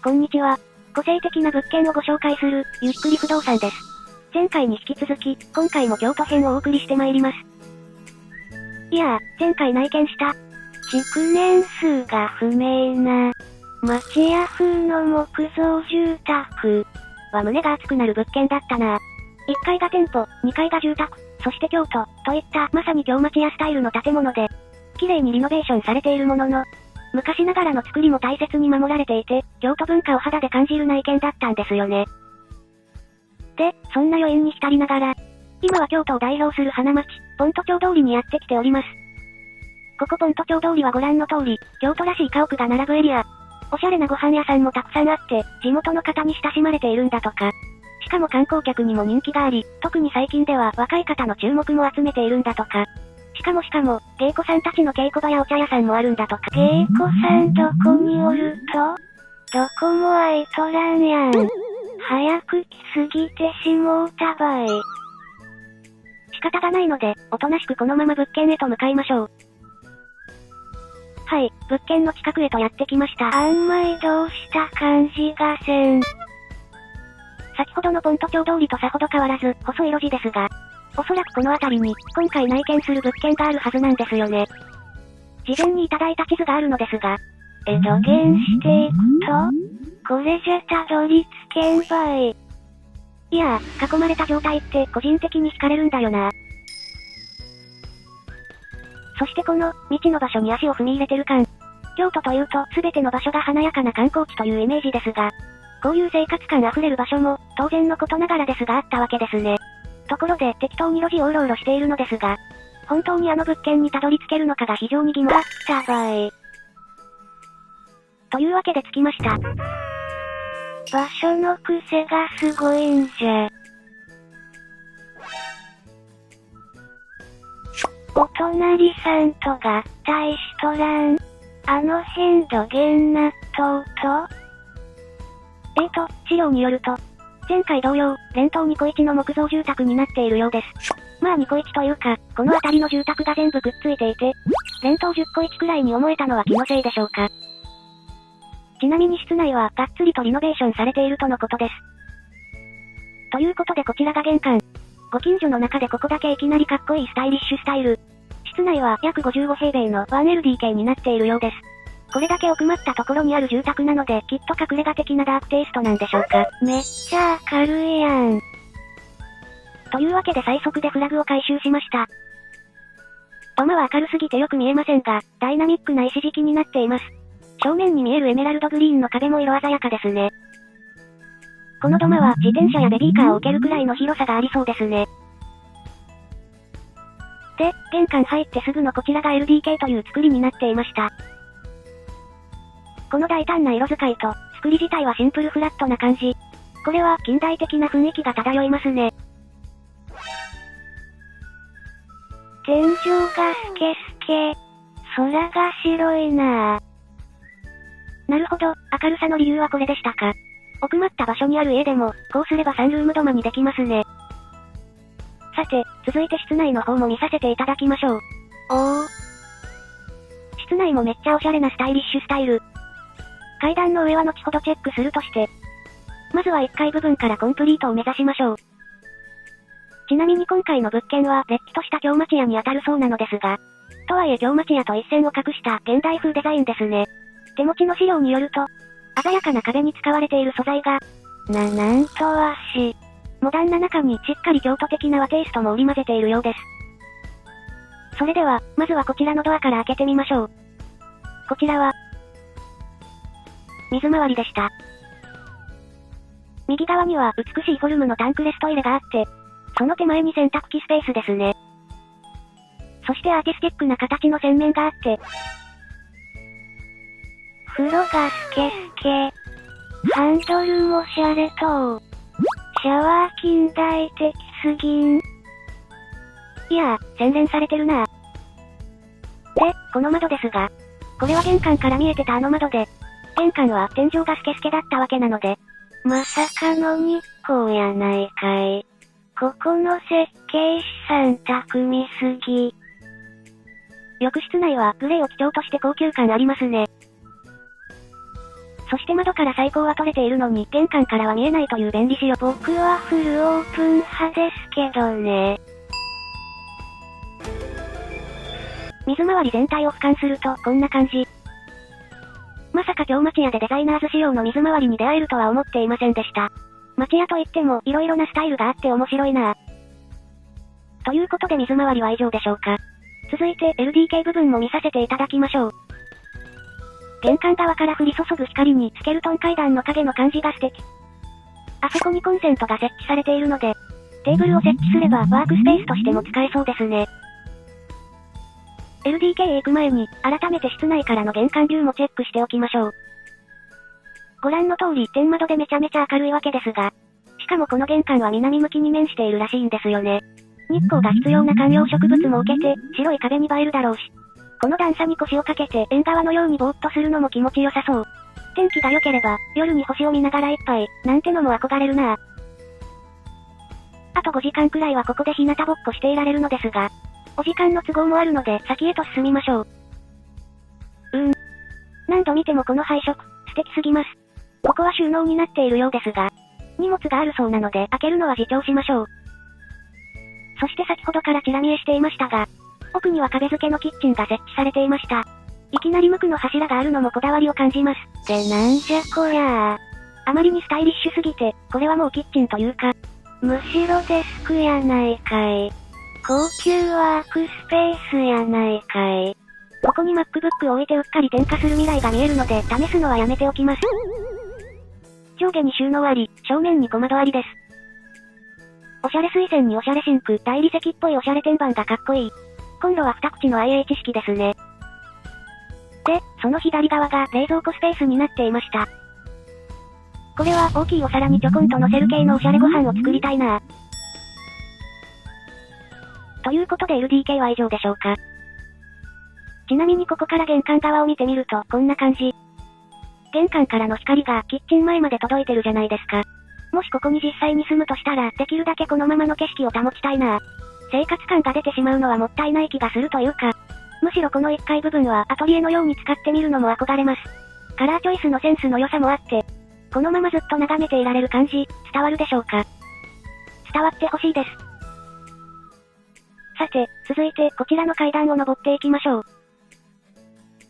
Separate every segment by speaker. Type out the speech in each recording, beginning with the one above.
Speaker 1: こんにちは。個性的な物件をご紹介する、ゆっくり不動産です。前回に引き続き、今回も京都編をお送りしてまいります。いやー、前回内見した、築年数が不明な、町屋風の木造住宅は胸が熱くなる物件だったな。1階が店舗、2階が住宅、そして京都、といった、まさに京町屋スタイルの建物で、綺麗にリノベーションされているものの、昔ながらの作りも大切に守られていて、京都文化を肌で感じる内見だったんですよね。で、そんな余韻に浸りながら、今は京都を代表する花街、ポント町通りにやってきております。ここポント町通りはご覧の通り、京都らしい家屋が並ぶエリア。おしゃれなご飯屋さんもたくさんあって、地元の方に親しまれているんだとか。しかも観光客にも人気があり、特に最近では若い方の注目も集めているんだとか。しかも、芸妓さんたちの稽古場やお茶屋さんもあるんだとか。芸妓さんどこにおると？どこも空いとらんやん。早く来すぎてしもうたばい。仕方がないので、おとなしくこのまま物件へと向かいましょう。はい、物件の近くへとやってきました。あんまりどうした感じがせん。先ほどのポント町通りとさほど変わらず、細い路地ですが、おそらくこの辺りに、今回内見する物件があるはずなんですよね。事前にいただいた地図があるのですが、助言していくと、これじゃたどり着けんばい。いやー、囲まれた状態って個人的に惹かれるんだよな。そしてこの、未知の場所に足を踏み入れてる感。京都というと、すべての場所が華やかな観光地というイメージですが、こういう生活感あふれる場所も、当然のことながらですがあったわけですね。ところで、適当に路地をうろうろしているのですが、本当にあの物件にたどり着けるのかが非常に疑問。あったばい。というわけで着きました。場所の癖がすごいんじゃ。お隣さんと合体しとらん。あの辺どげん納豆と資料によると、前回同様、連棟2戸1の木造住宅になっているようです。まあ2戸1というか、この辺りの住宅が全部くっついていて、連棟10戸1くらいに思えたのは気のせいでしょうか。ちなみに室内はがっつりとリノベーションされているとのことです。ということでこちらが玄関。ご近所の中でここだけいきなりかっこいいスタイリッシュスタイル。室内は約55平米の 1LDK になっているようです。これだけ奥まったところにある住宅なので、きっと隠れ家的なダークテイストなんでしょうか。めっちゃ明るいやん。というわけで最速でフラグを回収しました。土間は明るすぎてよく見えませんが、ダイナミックな石敷きになっています。正面に見えるエメラルドグリーンの壁も色鮮やかですね。この土間は自転車やベビーカーを置けるくらいの広さがありそうですね。で、玄関入ってすぐのこちらが LDK という作りになっていました。この大胆な色使いと、作り自体はシンプルフラットな感じ。これは近代的な雰囲気が漂いますね。天井がスケスケ。空が白いなぁ。なるほど、明るさの理由はこれでしたか。奥まった場所にある家でも、こうすればサンルーム土間にできますね。さて、続いて室内の方も見させていただきましょう。室内もめっちゃおしゃれなスタイリッシュスタイル。階段の上は後ほどチェックするとして。まずは1階部分からコンプリートを目指しましょう。ちなみに今回の物件は、れっきとした京町屋に当たるそうなのですが、とはいえ京町屋と一線を画した現代風デザインですね。手持ちの資料によると、鮮やかな壁に使われている素材が、なんと和紙。モダンな中にしっかり京都的な和テイストも織り交ぜているようです。それでは、まずはこちらのドアから開けてみましょう。こちらは、水回りでした。右側には美しいフォルムのタンクレストイレがあって、その手前に洗濯機スペースですね。そしてアーティスティックな形の洗面があって、風呂がスケスケ。ハンドルもシャレとシャワー近代的すぎん。いやー、洗練されてるな。で、この窓ですが、これは玄関から見えてたあの窓で、玄関は天井がスケスケだったわけなので、まさかの日光やないかい。ここの設計士さん巧みすぎ。浴室内はグレーを基調として高級感ありますね。そして窓から採光は取れているのに、玄関からは見えないという便利仕様。僕はフルオープン派ですけどね。水回り全体を俯瞰すると、こんな感じ。まさか京町屋でデザイナーズ仕様の水回りに出会えるとは思っていませんでした。町屋といっても、色々なスタイルがあって面白いなぁ。ということで水回りは以上でしょうか。続いて LDK 部分も見させていただきましょう。玄関側から降り注ぐ光にスケルトン階段の影の感じが素敵。あそこにコンセントが設置されているので、テーブルを設置すればワークスペースとしても使えそうですね。LDK へ行く前に、改めて室内からの玄関ビューもチェックしておきましょう。ご覧の通り天窓でめちゃめちゃ明るいわけですが、しかもこの玄関は南向きに面しているらしいんですよね。日光が必要な観葉植物も置けて、白い壁に映えるだろうし。この段差に腰をかけて縁側のようにぼーっとするのも気持ちよさそう。天気が良ければ、夜に星を見ながら一杯、なんてのも憧れるなぁ。あと5時間くらいはここで日向ぼっこしていられるのですが、お時間の都合もあるので先へと進みましょう。何度見てもこの配色、素敵すぎます。ここは収納になっているようですが、荷物があるそうなので開けるのは自重しましょう。そして先ほどからチラ見えしていましたが、奥には壁付けのキッチンが設置されていました。いきなり無垢の柱があるのもこだわりを感じます。でなんじゃこりゃあ。あまりにスタイリッシュすぎて、これはもうキッチンというか、むしろデスクやないかい。高級ワークスペースやないかい。ここに MacBook を置いてうっかり点火する未来が見えるので試すのはやめておきます。上下に収納あり、正面に小窓ありです。おしゃれ水栓におしゃれシンク、大理石っぽいおしゃれ天板がかっこいい。コンロは2口の IH 式ですね。で、その左側が冷蔵庫スペースになっていました。これは大きいお皿にちょこんと乗せる系のおしゃれご飯を作りたいなぁ。ということで LDK は以上でしょうか。ちなみにここから玄関側を見てみるとこんな感じ。玄関からの光がキッチン前まで届いてるじゃないですか。もしここに実際に住むとしたら、できるだけこのままの景色を保ちたいなぁ。生活感が出てしまうのはもったいない気がするというか、むしろこの1階部分はアトリエのように使ってみるのも憧れます。カラーチョイスのセンスの良さもあって、このままずっと眺めていられる感じ、伝わるでしょうか。伝わってほしいです。さて、続いてこちらの階段を登っていきましょう。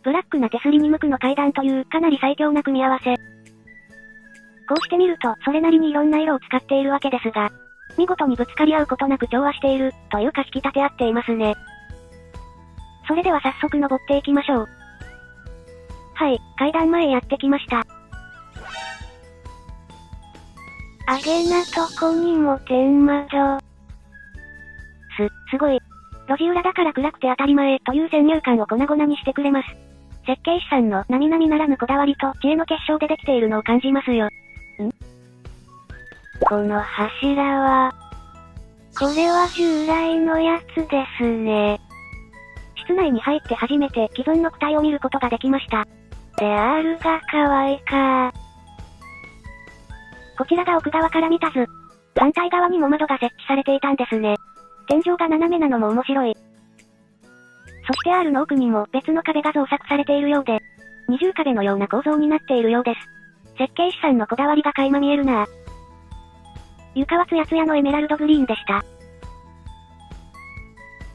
Speaker 1: ブラックな手すりに無垢の階段というかなり最強な組み合わせ。こうして見ると、それなりにいろんな色を使っているわけですが、見事にぶつかり合うことなく調和している、というか引き立て合っていますね。それでは早速登っていきましょう。はい、階段前へやってきました。あげなとこにも天窓。すごい。路地裏だから暗くて当たり前という先入観を粉々にしてくれます。設計士さんの並々ならぬこだわりと知恵の結晶でできているのを感じますよ。この柱は、これは従来のやつですね。室内に入って初めて既存の躯体を見ることができました。で R が可愛いか。こちらが奥側から見た図。反対側にも窓が設置されていたんですね。天井が斜めなのも面白い。そして R の奥にも別の壁が造作されているようで、二重壁のような構造になっているようです。設計士さんのこだわりが垣間見えるなぁ。床はツヤツヤのエメラルドグリーンでした。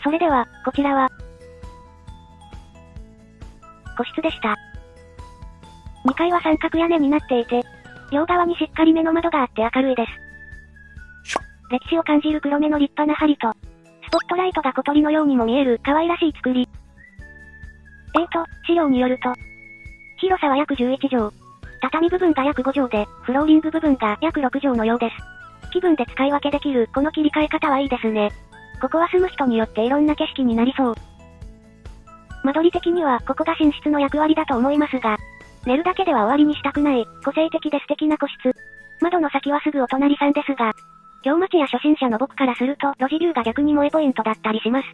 Speaker 1: それでは、こちらは、個室でした。2階は三角屋根になっていて、両側にしっかり目の窓があって明るいです。歴史を感じる黒目の立派な梁と、スポットライトが小鳥のようにも見える可愛らしい作り。資料によると、広さは約11畳。畳部分が約5畳で、フローリング部分が約6畳のようです。気分で使い分けできるこの切り替え方はいいですね。ここは住む人によっていろんな景色になりそう。間取り的にはここが寝室の役割だと思いますが、寝るだけでは終わりにしたくない、個性的で素敵な個室。窓の先はすぐお隣さんですが、京町や初心者の僕からすると路地ビューが逆に萌えポイントだったりします。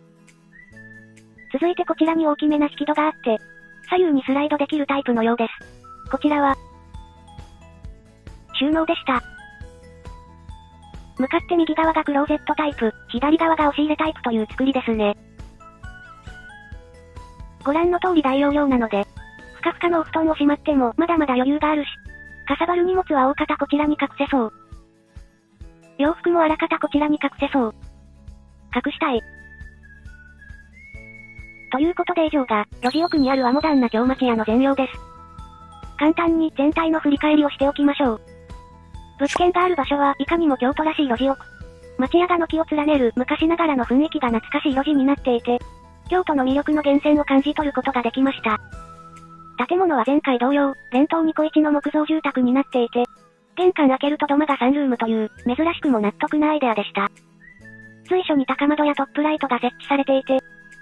Speaker 1: 続いてこちらに大きめな引き戸があって、左右にスライドできるタイプのようです。こちらは、収納でした。向かって右側がクローゼットタイプ、左側が押し入れタイプという作りですね。ご覧の通り大容量なので、ふかふかのお布団をしまってもまだまだ余裕があるし、かさばる荷物は大方こちらに隠せそう。洋服もあらかたこちらに隠せそう。隠したい。ということで以上が、路地奥にある和モダンな京町屋の全容です。簡単に全体の振り返りをしておきましょう。物件がある場所はいかにも京都らしい路地奥。町屋が軒を連ねる昔ながらの雰囲気が懐かしい路地になっていて、京都の魅力の源泉を感じ取ることができました。建物は前回同様、連棟ニコイチの木造住宅になっていて、玄関開けると土間がサンルームという、珍しくも納得なアイデアでした。随所に高窓やトップライトが設置されていて、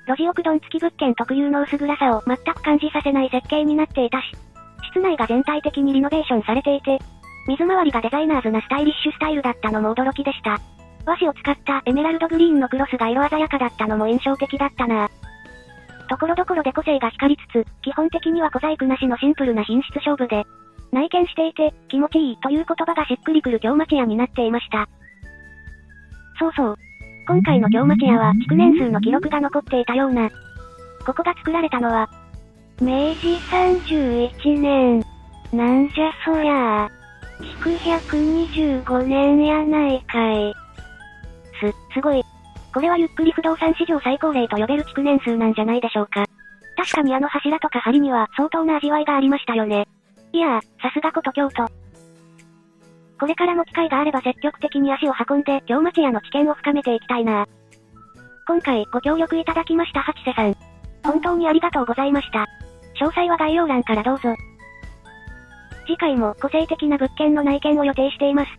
Speaker 1: 路地奥ドン付き物件特有の薄暗さを全く感じさせない設計になっていたし、室内が全体的にリノベーションされていて、水回りがデザイナーズなスタイリッシュスタイルだったのも驚きでした。和紙を使ったエメラルドグリーンのクロスが色鮮やかだったのも印象的だったな。ところどころで個性が光りつつ、基本的には小細工なしのシンプルな品質勝負で、内見していて、気持ちいいという言葉がしっくりくる京町屋になっていました。そうそう。今回の京町屋は築年数の記録が残っていたような。ここが作られたのは、明治31年。なんじゃそりゃあ。築125年やないかい。すごい。これはゆっくり不動産史上最高齢と呼べる築年数なんじゃないでしょうか。確かにあの柱とか梁には相当な味わいがありましたよね。いやー、さすがこと京都。これからも機会があれば積極的に足を運んで京町屋の知見を深めていきたいな。今回ご協力いただきました八瀬さん。本当にありがとうございました。詳細は概要欄からどうぞ。次回も個性的な物件の内見を予定しています。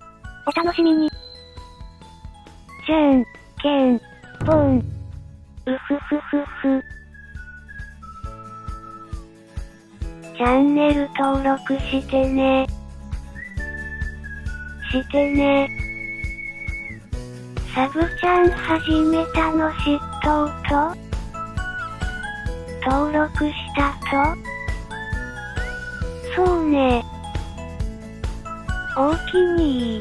Speaker 1: お楽しみに。じゃんけんぽん。うふふふふ。チャンネル登録してね。してね。サブチャン始めたの知っとうと？登録したと？そうね。おおきに。